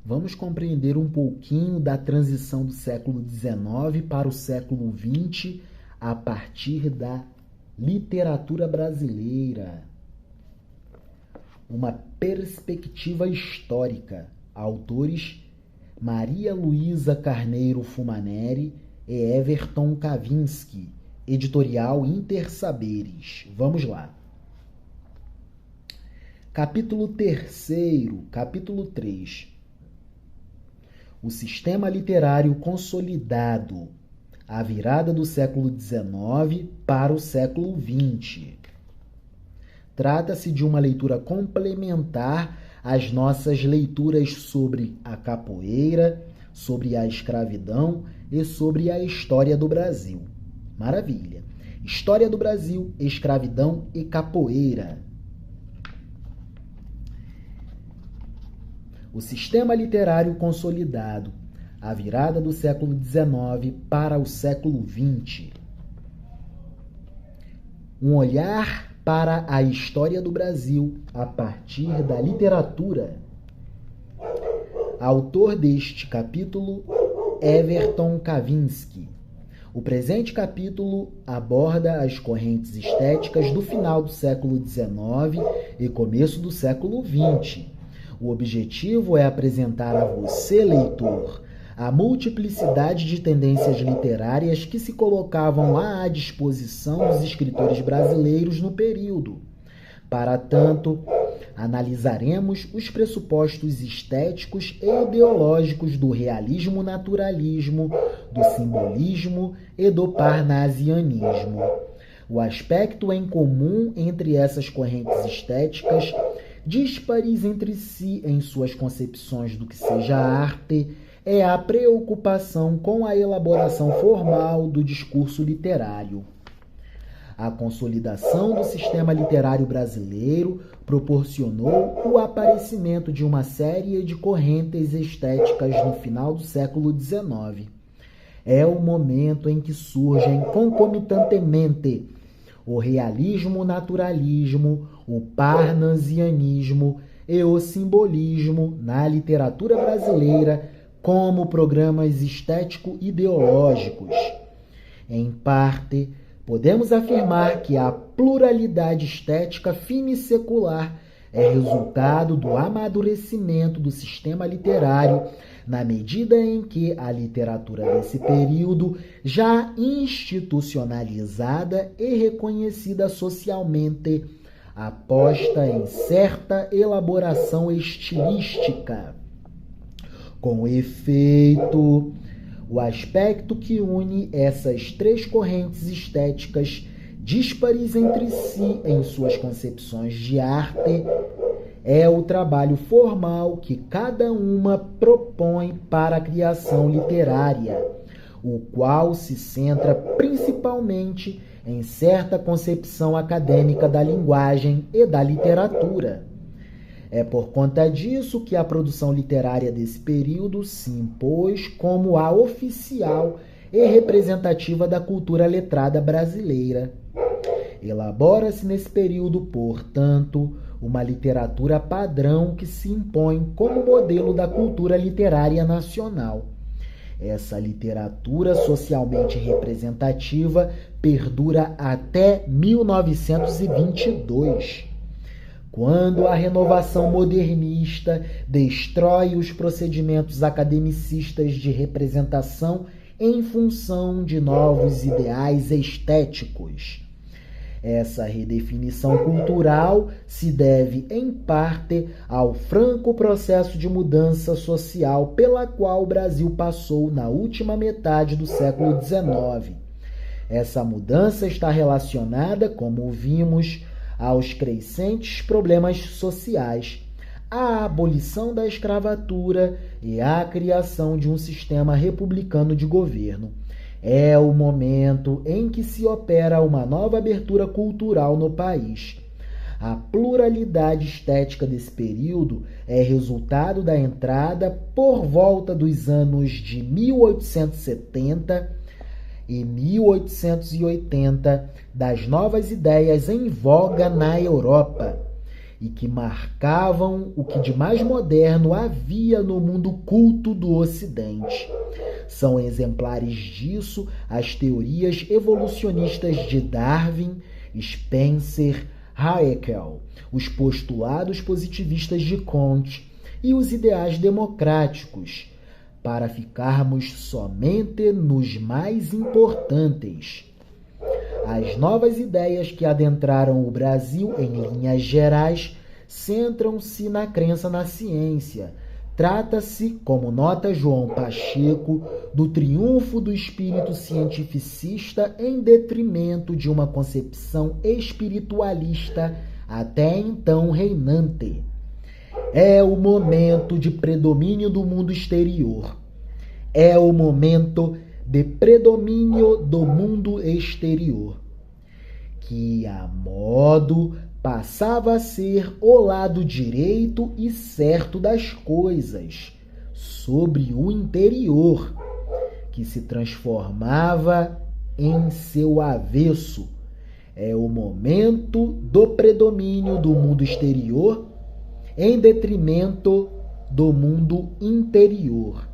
vamos compreender um pouquinho da transição do século XIX para o século XX a partir da literatura brasileira. Uma perspectiva histórica. Autores Maria Luísa Carneiro Fumaneri e Everton Kavinsky. Editorial Intersaberes. Vamos lá. Capítulo 3º, capítulo 3. O sistema literário consolidado. A virada do século XIX para o século XX. Trata-se de uma leitura complementar às nossas leituras sobre a capoeira, sobre a escravidão e sobre a história do Brasil. Maravilha! História do Brasil, escravidão e capoeira. O sistema literário consolidado. A virada do século XIX para o século XX. Um olhar para a história do Brasil a partir da literatura. Autor deste capítulo, Everton Kavinsky. O presente capítulo aborda as correntes estéticas do final do século XIX e começo do século XX. O objetivo é apresentar a você, leitor, a multiplicidade de tendências literárias que se colocavam à disposição dos escritores brasileiros no período. Para tanto, analisaremos os pressupostos estéticos e ideológicos do realismo-naturalismo, do simbolismo e do parnasianismo. O aspecto em comum entre essas correntes estéticas, díspares entre si em suas concepções do que seja arte, é a preocupação com a elaboração formal do discurso literário. A consolidação do sistema literário brasileiro proporcionou o aparecimento de uma série de correntes estéticas no final do século XIX. É o momento em que surgem concomitantemente o realismo-naturalismo, o parnasianismo e o simbolismo na literatura brasileira como programas estético-ideológicos. Em parte, podemos afirmar que a pluralidade estética finisecular é resultado do amadurecimento do sistema literário, na medida em que a literatura desse período, já institucionalizada e reconhecida socialmente, aposta em certa elaboração estilística. Com efeito, o aspecto que une essas três correntes estéticas, díspares entre si em suas concepções de arte, é o trabalho formal que cada uma propõe para a criação literária, o qual se centra principalmente em certa concepção acadêmica da linguagem e da literatura. É por conta disso que a produção literária desse período se impôs como a oficial e representativa da cultura letrada brasileira. Elabora-se nesse período, portanto, uma literatura padrão que se impõe como modelo da cultura literária nacional. Essa literatura socialmente representativa perdura até 1922. Quando a renovação modernista destrói os procedimentos academicistas de representação em função de novos ideais estéticos. Essa redefinição cultural se deve, em parte, ao franco processo de mudança social pela qual o Brasil passou na última metade do século XIX. Essa mudança está relacionada, como vimos, aos crescentes problemas sociais, à abolição da escravatura e à criação de um sistema republicano de governo. É o momento em que se opera uma nova abertura cultural no país. A pluralidade estética desse período é resultado da entrada, por volta dos anos de 1870 e 1880, das novas ideias em voga na Europa e que marcavam o que de mais moderno havia no mundo culto do Ocidente. São exemplares disso as teorias evolucionistas de Darwin, Spencer, Haeckel, os postulados positivistas de Comte e os ideais democráticos, para ficarmos somente nos mais importantes. As novas ideias que adentraram o Brasil em linhas gerais centram-se na crença na ciência. Trata-se, como nota João Pacheco, do triunfo do espírito cientificista em detrimento de uma concepção espiritualista até então reinante. É o momento de predomínio do mundo exterior. É o momento de predomínio do mundo exterior, que a modo passava a ser o lado direito e certo das coisas, sobre o interior, que se transformava em seu avesso. É o momento do predomínio do mundo exterior em detrimento do mundo interior.